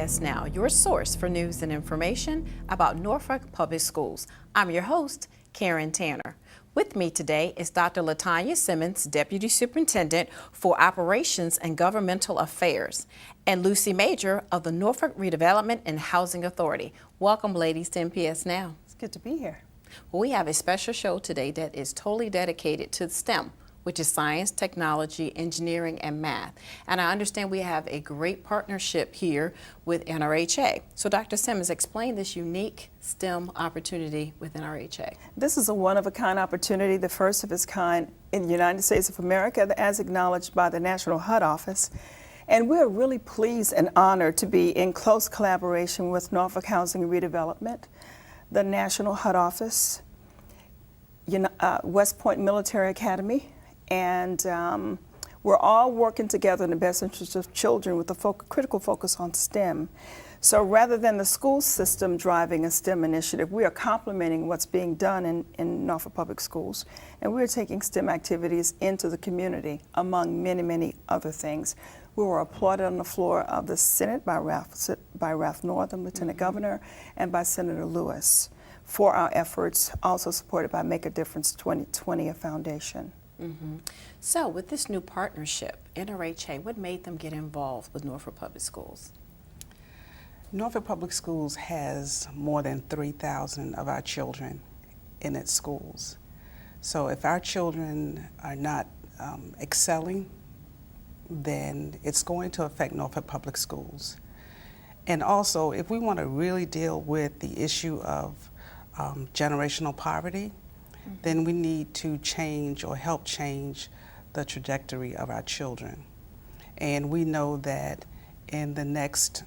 NPS Now, your source for news and information about Norfolk Public Schools. I'm your host, Karen Tanner. With me today is Dr. Latanya Simmons, Deputy Superintendent for Operations and Governmental Affairs, and Lucy Major of the Norfolk Redevelopment and Housing Authority. Welcome, ladies, to NPS Now. It's good to be here. Well, we have a special show today that is totally dedicated to STEM, which is science, technology, engineering, and math. And I understand we have a great partnership here with NRHA. So Dr. Simmons, explain this unique STEM opportunity with NRHA. This is a one-of-a-kind opportunity, the first of its kind in the United States of America, as acknowledged by the National HUD Office. And we're really pleased and honored to be in close collaboration with Norfolk Housing and Redevelopment, the National HUD Office, West Point Military Academy, and we're all working together in the best interest of children with a critical focus on STEM. So rather than the school system driving a STEM initiative, we are complementing what's being done in Norfolk Public Schools, and we're taking STEM activities into the community, among many, many other things. We were applauded on the floor of the Senate by Ralph Northam, Lieutenant Governor, and by Senator Lewis for our efforts, also supported by Make a Difference 2020, a foundation. So with this new partnership, NRHA, what made them get involved with Norfolk Public Schools? Norfolk Public Schools has more than 3,000 of our children in its schools. So if our children are not excelling, then it's going to affect Norfolk Public Schools. And also, if we want to really deal with the issue of generational poverty, then we need to change or help change the trajectory of our children. And we know that in the next,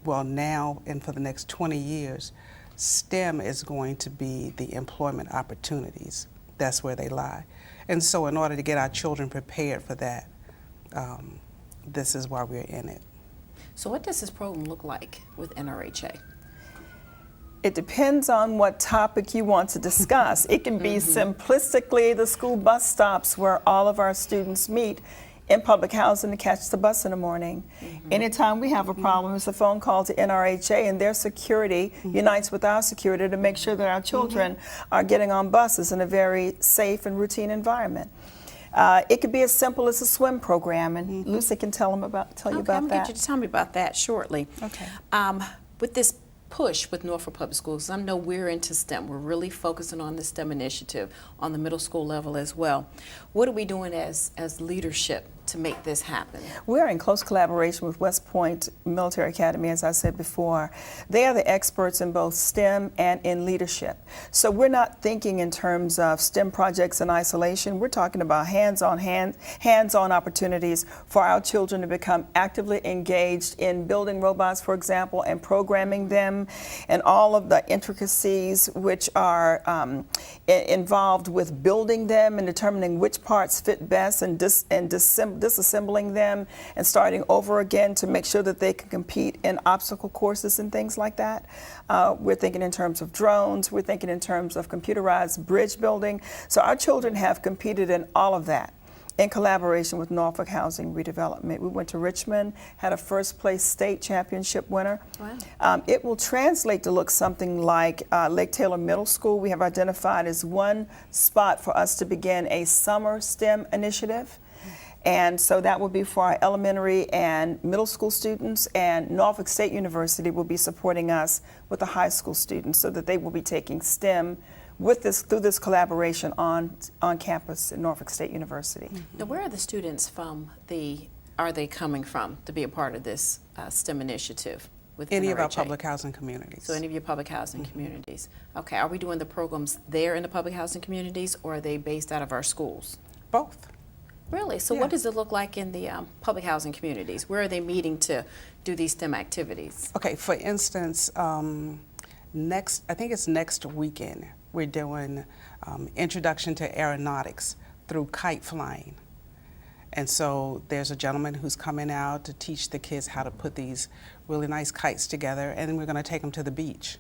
well now and for the next 20 years, STEM is going to be the employment opportunities. That's where they lie. And so in order to get our children prepared for that, this is why we're in it. So what does this program look like with NRHA? It depends on what topic you want to discuss. It can be simplistically the school bus stops where all of our students meet in public housing to catch the bus in the morning. Anytime we have a problem, it's a phone call to NRHA, and their security unites with our security to make sure that our children are getting on buses in a very safe and routine environment. It could be as simple as a swim program, and Lucy can tell you about that. I'm going to get you to tell me about that shortly. Okay. With this push with Norfolk Public Schools, I know we're into STEM. We're really focusing on the STEM initiative on the middle school level as well. What are we doing as leadership to make this happen? We're in close collaboration with West Point Military Academy, as I said before. They are the experts in both STEM and in leadership. So we're not thinking in terms of STEM projects in isolation. We're talking about hands-on opportunities for our children to become actively engaged in building robots, for example, and programming them, and all of the intricacies which are involved with building them and determining which parts fit best and disassembling them and starting over again to make sure that they can compete in obstacle courses and things like that. We're thinking in terms of drones. We're thinking in terms of computerized bridge building. So our children have competed in all of that in collaboration with Norfolk Housing Redevelopment. We went to Richmond, had a first place state championship winner. Wow. It will translate to look something like Lake Taylor Middle School. We have identified as one spot for us to begin a summer STEM initiative. And so that will be for our elementary and middle school students, and Norfolk State University will be supporting us with the high school students so that they will be taking STEM through this collaboration on campus at Norfolk State University. Now, where are the students are they coming from to be a part of this STEM initiative with Any NRHA? of our public housing communities. So any of your public housing communities. Okay, are we doing the programs there in the public housing communities, or are they based out of our schools? Both. Really? So what does it look like in the public housing communities? Where are they meeting to do these STEM activities? Okay, for instance, I think it's next weekend, we're doing introduction to aeronautics through kite flying. And so there's a gentleman who's coming out to teach the kids how to put these really nice kites together, and then we're going to take them to the beach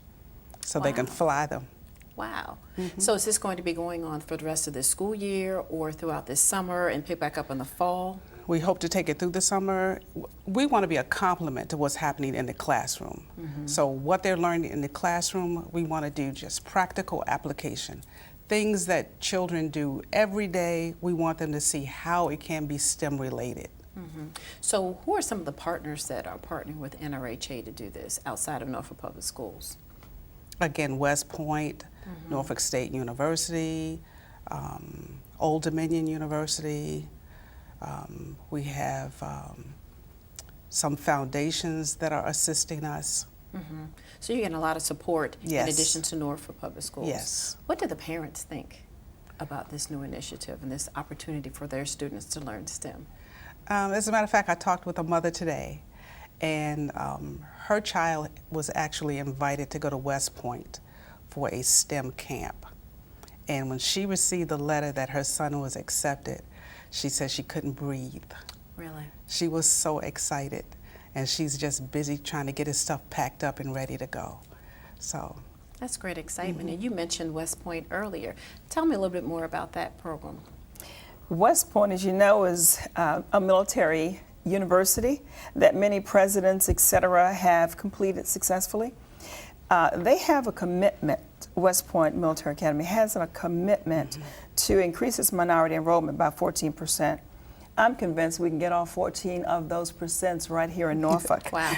so they can fly them. Wow. So is this going to be going on for the rest of this school year or throughout this summer and pick back up in the fall? We hope to take it through the summer. We want to be a complement to what's happening in the classroom. So what they're learning in the classroom, we want to do just practical application. Things that children do every day, we want them to see how it can be STEM related. So who are some of the partners that are partnering with NRHA to do this outside of Norfolk Public Schools? Again, West Point, Norfolk State University, Old Dominion University. We have some foundations that are assisting us. So you're getting a lot of support Yes. in addition to Norfolk Public Schools. Yes. What do the parents think about this new initiative and this opportunity for their students to learn STEM? As a matter of fact, I talked with a mother today, and her child was actually invited to go to West Point for a STEM camp. And when she received the letter that her son was accepted, she said she couldn't breathe. Really? She was so excited, and she's just busy trying to get his stuff packed up and ready to go. So That's great excitement. And you mentioned West Point earlier. Tell me a little bit more about that program. West Point, as you know, is a military university that many presidents, et cetera, have completed successfully. They have a commitment, West Point Military Academy has a commitment to increase its minority enrollment by 14%. I'm convinced we can get all 14 of those percents right here in Norfolk. Wow.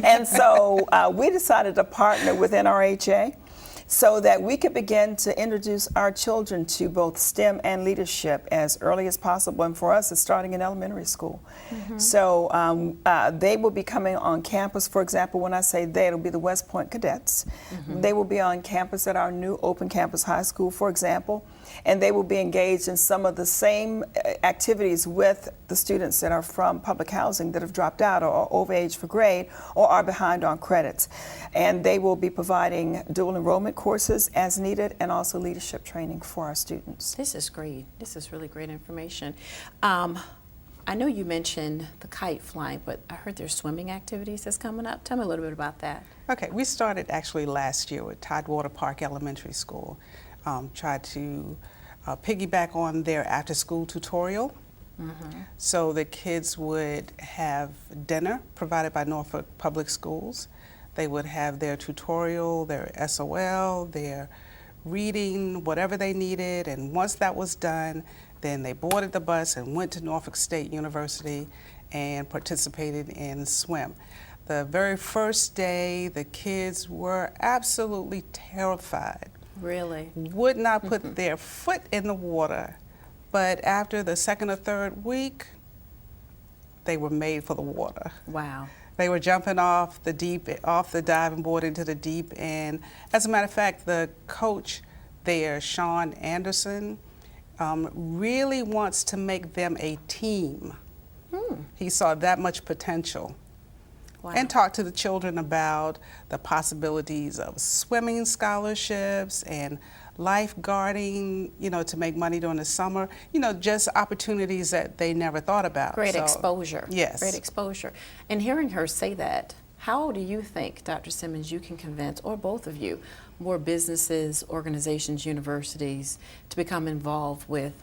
And so we decided to partner with NRHA so that we could begin to introduce our children to both STEM and leadership as early as possible. And for us, it's starting in elementary school. So they will be coming on campus. For example, when I say they, it'll be the West Point cadets. They will be on campus at our new open campus high school, for example. And they will be engaged in some of the same activities with the students that are from public housing that have dropped out or are over age for grade or are behind on credits. And they will be providing dual enrollment courses as needed and also leadership training for our students. This is great. This is really great information. I know you mentioned the kite flying, but I heard there's swimming activities that's coming up. Tell me a little bit about that. okay, we started actually last year with Tidewater Park Elementary School. Tried to piggyback on their after-school tutorial. So the kids would have dinner provided by Norfolk Public Schools. They would have their tutorial, their SOL, their reading, whatever they needed, and once that was done, then they boarded the bus and went to Norfolk State University and participated in swim. The very first day, the kids were absolutely terrified. Really? Would not put their foot in the water, but after the second or third week, they were made for the water. Wow. They were jumping off the diving board into the deep end. As a matter of fact, the coach there, Sean Anderson, really wants to make them a team. He saw that much potential. Wow. And talk to the children about the possibilities of swimming scholarships and lifeguarding, you know, to make money during the summer, you know, just opportunities that they never thought about. Great So, exposure. Yes. Great exposure. And hearing her say that, how do you think, Dr. Simmons, you can convince, or both of you, more businesses, organizations, universities to become involved with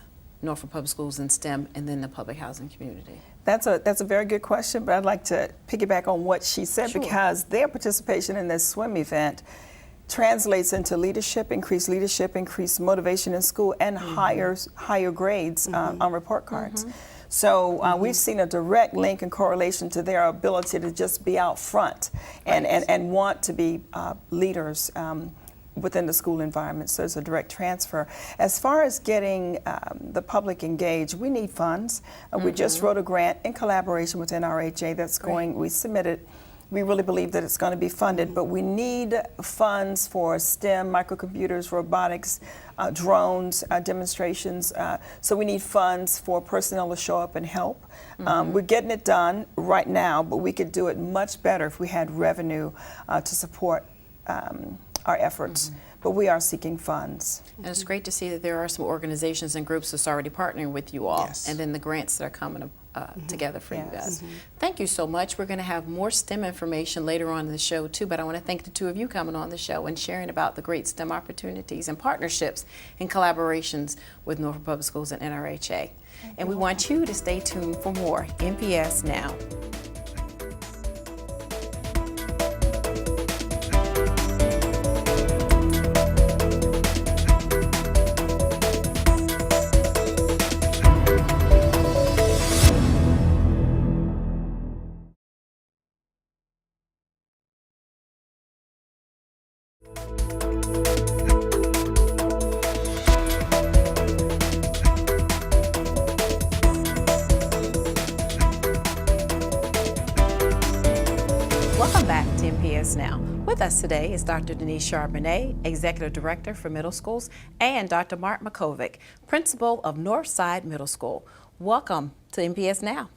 Norfolk Public Schools and STEM and then the public housing community? That's a very good question, but I'd like to piggyback on what she said because their participation in this swim event translates into leadership, increased motivation in school, and higher grades on report cards. So we've seen a direct link and correlation to their ability to just be out front and want to be leaders within the school environment. So it's a direct transfer. As far as getting the public engaged, we need funds. We just wrote a grant in collaboration with NRHA that's going, we submitted. We really believe that it's going to be funded, but we need funds for STEM, microcomputers, robotics, drones, demonstrations. So we need funds for personnel to show up and help. We're getting it done right now, but we could do it much better if we had revenue to support our efforts. But we are seeking funds. And it's great to see that there are some organizations and groups that's already partnering with you all, Yes. and then the grants that are coming together for you Yes. guys. Thank you so much. We're going to have more STEM information later on in the show too, but I want to thank the two of you coming on the show and sharing about the great STEM opportunities and partnerships and collaborations with Norfolk Public Schools and NRHA. And we want you to stay tuned for more NPS Now. Welcome back to NPS Now. With us today is Dr. Denise Charbonnet, Executive Director for Middle Schools, and Dr. Mark Makovic, Principal of Northside Middle School. Welcome to NPS Now.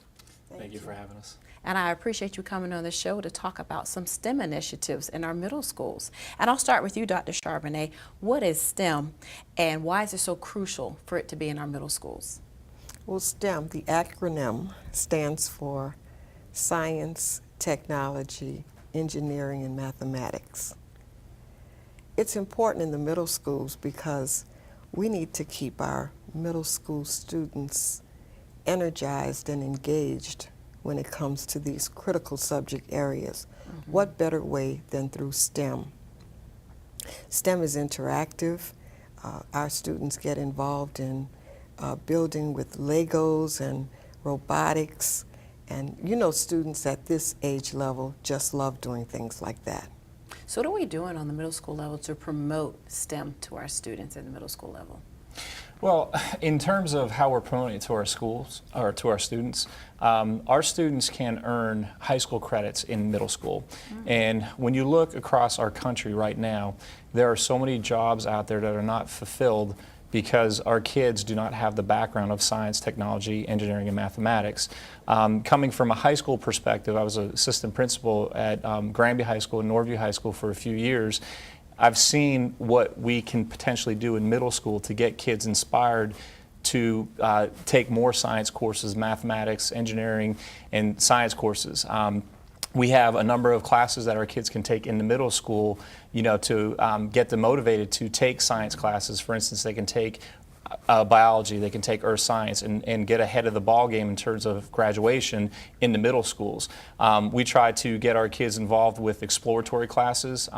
Thank you for having us. And I appreciate you coming on the show to talk about some STEM initiatives in our middle schools. And I'll start with you, Dr. Charbonnet. What is STEM and why is it so crucial for it to be in our middle schools? Well, STEM, the acronym, stands for Science, Technology, Engineering, and Mathematics. It's important in the middle schools because we need to keep our middle school students energized and engaged when it comes to these critical subject areas. What better way than through STEM? STEM is interactive. Our students get involved in building with Legos and robotics. And you know, students at this age level just love doing things like that. So what are we doing on the middle school level to promote STEM to our students at the middle school level? Well, in terms of how we're promoting it to our schools, or to our students can earn high school credits in middle school. And when you look across our country right now, there are so many jobs out there that are not fulfilled because our kids do not have the background of science, technology, engineering, and mathematics. Coming from a high school perspective, I was an assistant principal at Granby High School and Norview High School for a few years. I've seen what we can potentially do in middle school to get kids inspired to take more science courses, mathematics, engineering, and science courses. We have a number of classes that our kids can take in the middle school, you know, to get them motivated to take science classes. For instance, they can take biology, they can take earth science and get ahead of the ball game in terms of graduation in the middle schools. We try to get our kids involved with exploratory classes.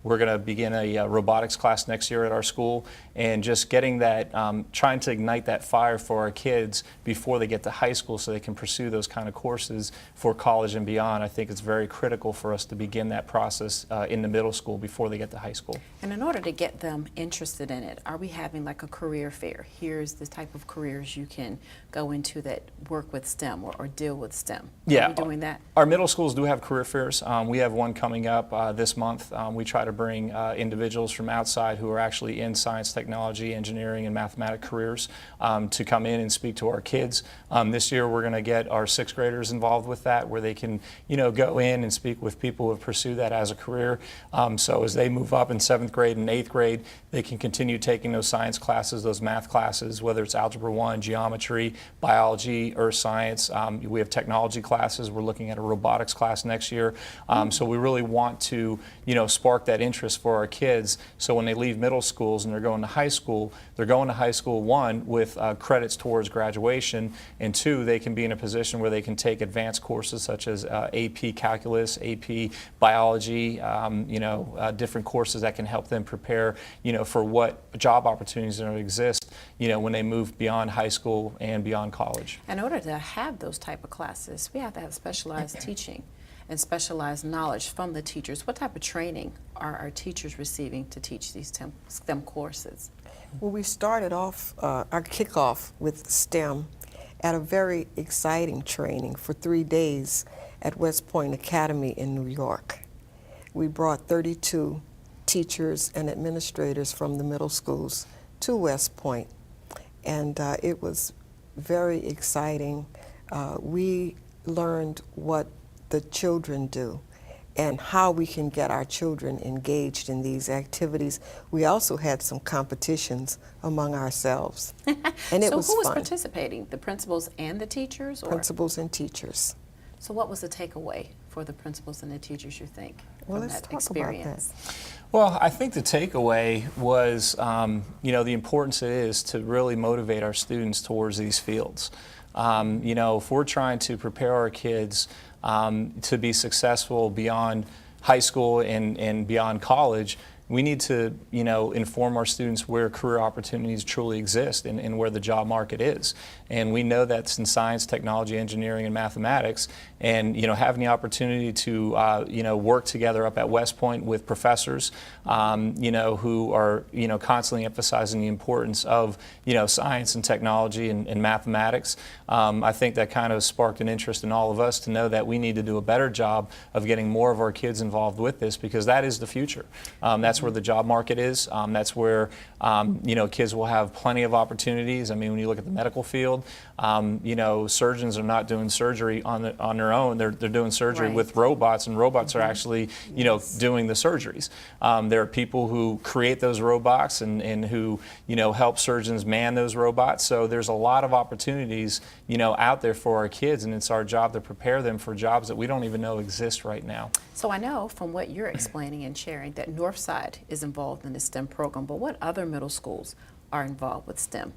We're going to begin a robotics class next year at our school, and just getting that, trying to ignite that fire for our kids before they get to high school so they can pursue those kind of courses for college and beyond. I think it's very critical for us to begin that process in the middle school before they get to high school. And in order to get them interested in it, are we having like a career fair? Here's the type of careers you can go into that work with STEM or deal with STEM. Yeah, Are we doing that? Our middle schools do have career fairs. We have one coming up this month. We try to bring individuals from outside who are actually in science, technology, engineering, and mathematics careers to come in and speak to our kids. This year we're going to get our sixth graders involved with that, where they can, you know, go in and speak with people who have pursued that as a career. So as they move up in 7th grade and 8th grade, they can continue taking those science classes, those math classes, whether it's Algebra 1, geometry, biology, earth science. We have technology classes. We're looking at a robotics class next year. So we really want to, you know, spark that interest for our kids, so when they leave middle schools and they're going to high school, they're going to high school, one, with credits towards graduation, and two, they can be in a position where they can take advanced courses such as AP Calculus, AP Biology, you know, different courses that can help them prepare, you know, for what job opportunities that exist, you know, when they move beyond high school and beyond college. In order to have those type of classes, we have to have specialized teaching and specialized knowledge from the teachers. What type of training are our teachers receiving to teach these STEM courses? Well, we started off our kickoff with STEM at a very exciting training for 3 days at West Point Academy in New York. We brought 32 teachers and administrators from the middle schools to West Point, and it was very exciting. We learned what the children do, and how we can get our children engaged in these activities. We also had some competitions among ourselves, and it So was who was fun. participating? The principals and the teachers? Or? Principals and teachers. So what was the takeaway for the principals and the teachers, you think, Well, from let's that talk experience? about that. Well, I think the takeaway was, the importance it is to really motivate our students towards these fields. If we're trying to prepare our kids to be successful beyond high school and beyond college, we need to, inform our students where career opportunities truly exist and where the job market is. And we know that's in science, technology, engineering, and mathematics. And, having the opportunity to, work together up at West Point with professors, who are, constantly emphasizing the importance of, science and technology and mathematics. I think that kind of sparked an interest in all of us to know that we need to do a better job of getting more of our kids involved with this, because that is the future. That's where the job market is. That's where, kids will have plenty of opportunities. I mean, when you look at the medical field, surgeons are not doing surgery on their own. They're doing surgery Right. with robots, and robots are actually, doing the surgeries. There are people who create those robots and who, help surgeons man those robots. So there's a lot of opportunities, out there for our kids, and it's our job to prepare them for jobs that we don't even know exist right now. So I know from what you're explaining and sharing that Northside is involved in the STEM program, but what other middle schools are involved with STEM?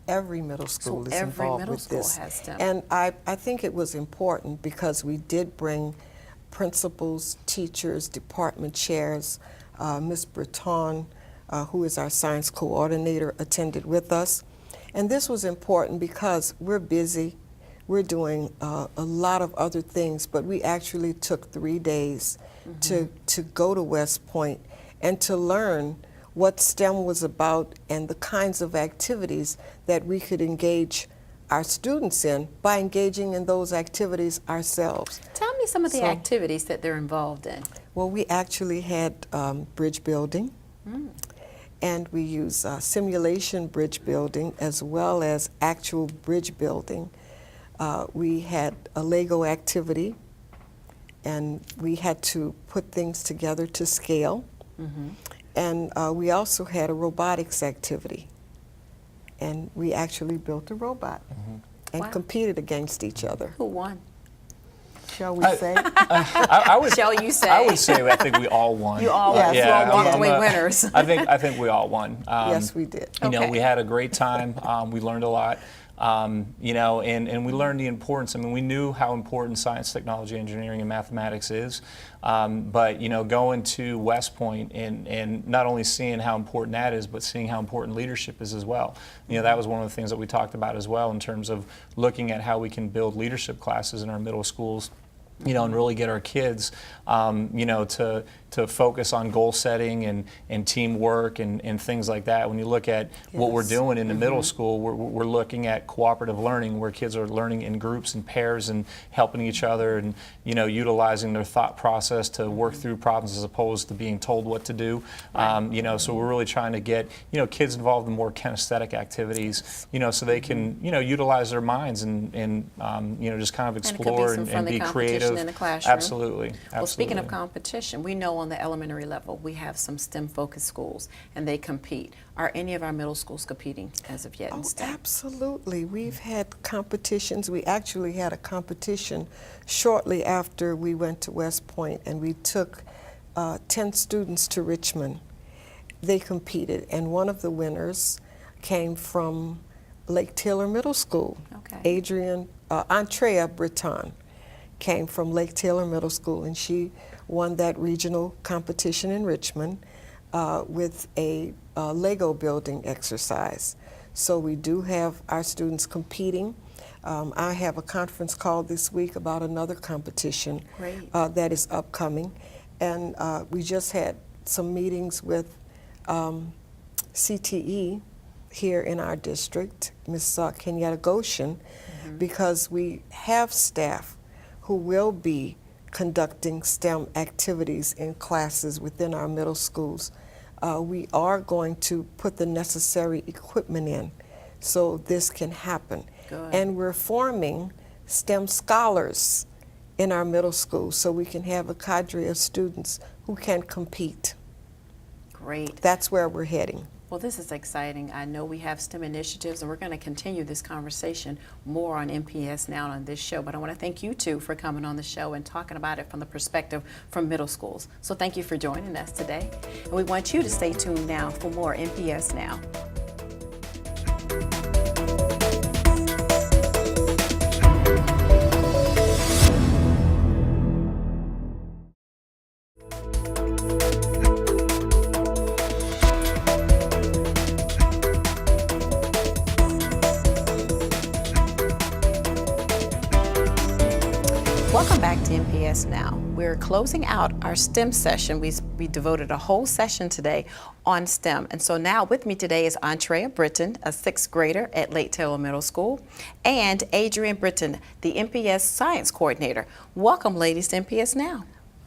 Every middle school is every involved middle with school this. has STEM. And I think it was important because we did bring principals, teachers, department chairs. Ms. Breton, who is our science coordinator, attended with us. And this was important because we're busy. We're doing a lot of other things, but we actually took 3 days to go to West Point and to learn what STEM was about and the kinds of activities that we could engage our students in by engaging in those activities ourselves. Tell me some of the So- activities that they're involved in. Well, we actually had bridge building, and we use simulation bridge building as well as actual bridge building. We had a Lego activity, and we had to put things together to scale. And we also had a robotics activity, and we actually built a robot and Wow. competed against each other. Who won? Shall we say? I would, Shall you say? I would say I think we all won. You all, Yes, you all yeah, walked yeah. away winners. I think we all won. Yes, we did. Okay. We had a great time. We learned a lot. And we learned the importance. I mean, we knew how important science, technology, engineering, and mathematics is. But going to West Point and not only seeing how important that is, but seeing how important leadership is as well. That was one of the things that we talked about as well in terms of looking at how we can build leadership classes in our middle schools. And really get our kids, to focus on goal setting and teamwork and things like that. When you look at what we're Yes. doing in the middle school, we're looking at cooperative learning, where kids are learning in groups and pairs and helping each other and, utilizing their thought process to work through problems as opposed to being told what to do. So we're really trying to get, kids involved in more kinesthetic activities, so they can, utilize their minds and just kind of And it could be explore some and friendly be competition creative. in the classroom. Absolutely. Well, speaking of Absolutely. competition, we know on the elementary level we have some STEM-focused schools, and they compete. Are any of our middle schools competing as of yet in Oh, STEM? absolutely. We've had competitions. We actually had a competition shortly after we went to West Point, and we took 10 students to Richmond. They competed, and one of the winners came from Lake Taylor Middle School. Okay. Andrea Breton came from Lake Taylor Middle School, and she won that regional competition in Richmond with a Lego building exercise. So we do have our students competing. I have a conference call this week about another competition Great. that is upcoming. And we just had some meetings with CTE here in our district, Ms. Kenyatta Goshen, because we have staff who will be conducting STEM activities in classes within our middle schools. We are going to put the necessary equipment in so this can happen. Good. And we're forming STEM scholars in our middle schools so we can have a cadre of students who can compete. Great. That's where we're heading. Well, this is exciting. I know we have STEM initiatives, and we're going to continue this conversation more on NPS Now on this show. But I want to thank you two for coming on the show and talking about it from the perspective from middle schools. So thank you for joining us today. And we want you to stay tuned now for more NPS Now. Welcome back to NPS Now. We're closing out our STEM session. We devoted a whole session today on STEM. And so now with me today is Andrea Britton, a 6th grader at Lake Taylor Middle School, and Adrienne Britton, the NPS Science Coordinator. Welcome, ladies, to NPS Now.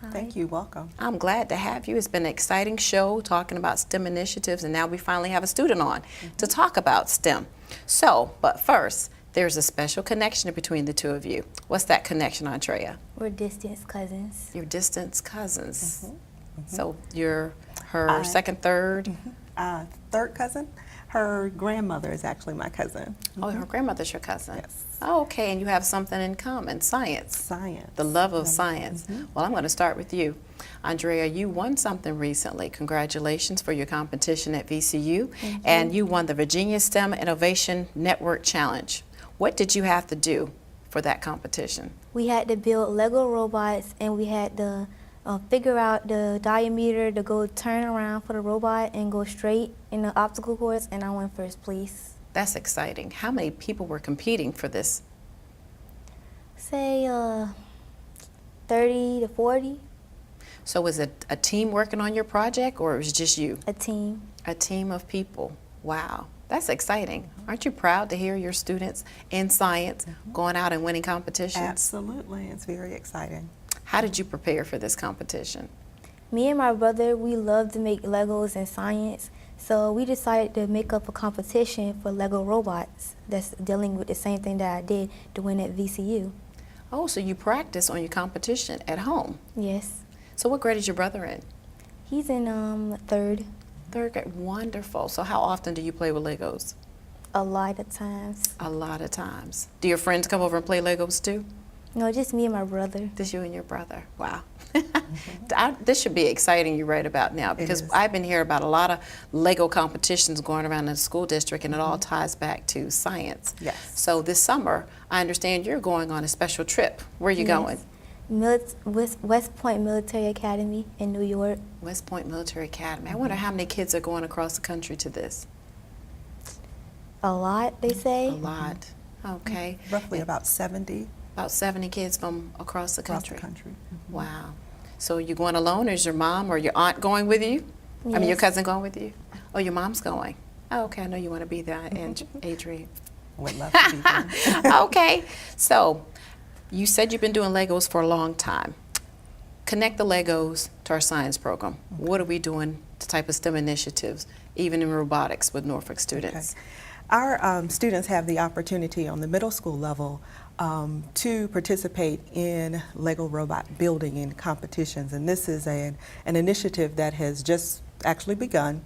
Thank you. Welcome. I'm glad to have you. It's been an exciting show talking about STEM initiatives, and now we finally have a student on to talk about STEM. So, but first, there's a special connection between the two of you. What's that connection, Andrea? We're distant cousins. You're distant cousins. So you're her second, third? Third cousin. Her grandmother is actually my cousin. Oh, her grandmother's your cousin. Yes. Oh, okay, and you have something in common, science. Science. The love of science. Well, I'm going to start with you. Andrea, you won something recently. Congratulations for your competition at VCU. And you won the Virginia STEM Innovation Network Challenge. What did you have to do for that competition? We had to build Lego robots, and we had to figure out the diameter to go turn around for the robot and go straight in the obstacle course, and I won first place. That's exciting. How many people were competing for this? Say 30 to 40, So was it a team working on your project, or it was just you? a team. A team of people. Wow, that's exciting. Aren't you proud to hear your students in science going out and winning competitions? Absolutely. It's very exciting. How did you prepare for this competition? Me and my brother, we love to make Legos and science, so we decided to make up a competition for Lego robots that's dealing with the same thing that I did to win at VCU. Oh, so you practice on your competition at home. Yes. So what grade is your brother in? He's in third. Third grade. Wonderful. So how often do you play with Legos? A lot of times. A lot of times. Do your friends come over and play Legos too? No, just me and my brother. Just you and your brother. Wow. This should be exciting, you right about now, because is. I've been hearing about a lot of Lego competitions going around in the school district, and it all ties back to science. Yes. So this summer, I understand you're going on a special trip. Where are you going? West Point Military Academy in New York. West Point Military Academy. I wonder how many kids are going across the country to this? A lot, they say. A lot. Okay. Roughly about 70 About 70 kids from across the across country. the country. Wow. So you're going alone, or is your mom or your aunt going with you? I mean, your Yes. cousin going with you? Oh, your mom's going. Oh, okay, I know you want to be there, and Adrienne. Would love to be there. Okay, so you said you've been doing Legos for a long time. Connect the Legos to our science program. What are we doing, the type of STEM initiatives, even in robotics with Norfolk students? Okay. Our students have the opportunity on the middle school level to participate in Lego robot building in competitions, and this is an initiative that has just actually begun.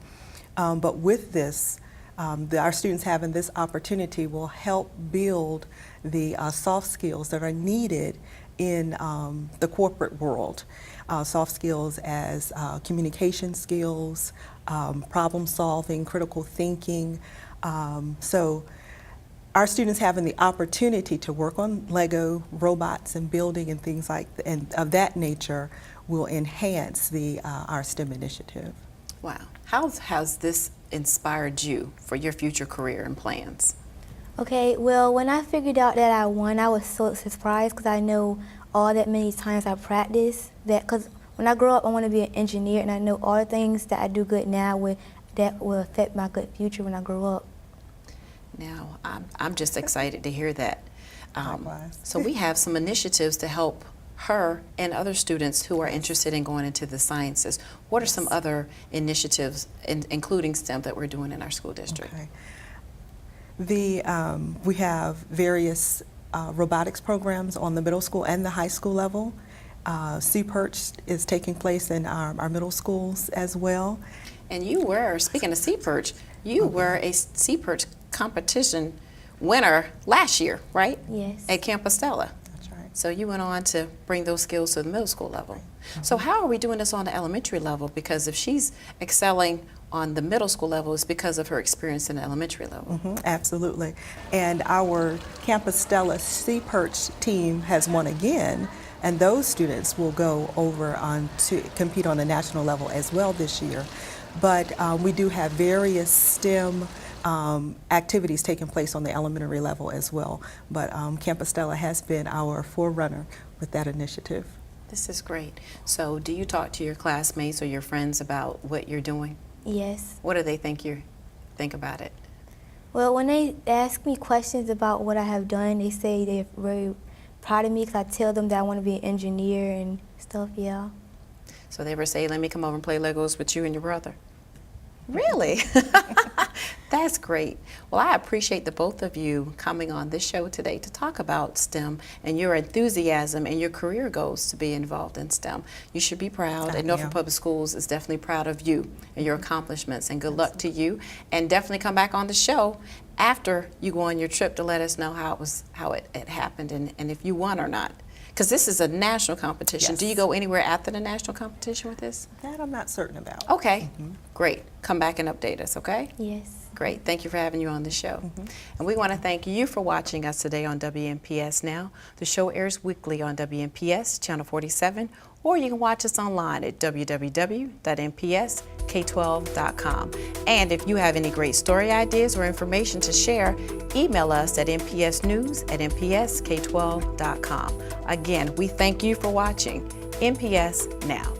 But with this, our students having this opportunity will help build the soft skills that are needed in the corporate world. Soft skills as communication skills, problem solving, critical thinking. So our students having the opportunity to work on Lego robots and building and things like and of that nature will enhance our STEM initiative. Wow. How has this inspired you for your future career and plans? Okay, well, when I figured out that I won, I was so surprised because I know all that many times I practiced that. Because when I grow up, I want to be an engineer, and I know all the things that I do good now that will affect my good future when I grow up. Now, I'm just excited to hear that. Likewise. So we have some initiatives to help her and other students who are interested in going into the sciences. What are some other initiatives, including STEM, that we're doing in our school district? Okay. We have various robotics programs on the middle school and the high school level. C-Perch is taking place in our middle schools as well. And you were, speaking of C-Perch, you were a C-Perch competition winner last year, right? Yes. At Campostella. That's right. So you went on to bring those skills to the middle school level. So how are we doing this on the elementary level? Because if she's excelling on the middle school level, it's because of her experience in the elementary level. Absolutely. And our Campostella C-Perch team has won again, and those students will go over on to compete on the national level as well this year. But we do have various STEM activities taking place on the elementary level as well. But Campostella has been our forerunner with that initiative. This is great. So do you talk to your classmates or your friends about what you're doing? Yes. What do they think about it? Well, when they ask me questions about what I have done, they say they're very proud of me because I tell them that I want to be an engineer and stuff, yeah. So they ever say, let me come over and play Legos with you and your brother? Really? That's great. Well, I appreciate the both of you coming on this show today to talk about STEM and your enthusiasm and your career goals to be involved in STEM. You should be proud, and Norfolk Public Schools is definitely proud of you and your accomplishments, and good luck to you. And definitely come back on the show after you go on your trip to let us know how it happened and if you won or not. Because this is a national competition. Yes. Do you go anywhere after the national competition with this? That I'm not certain about. Okay, great. Come back and update us, okay? Yes. Great. Thank you for having you on the show. And we want to thank you for watching us today on WNPS Now. The show airs weekly on WNPS Channel 47, or you can watch us online at www.npsk12.com. And if you have any great story ideas or information to share, email us at npsnews@npsk12.com. Again, we thank you for watching NPS Now.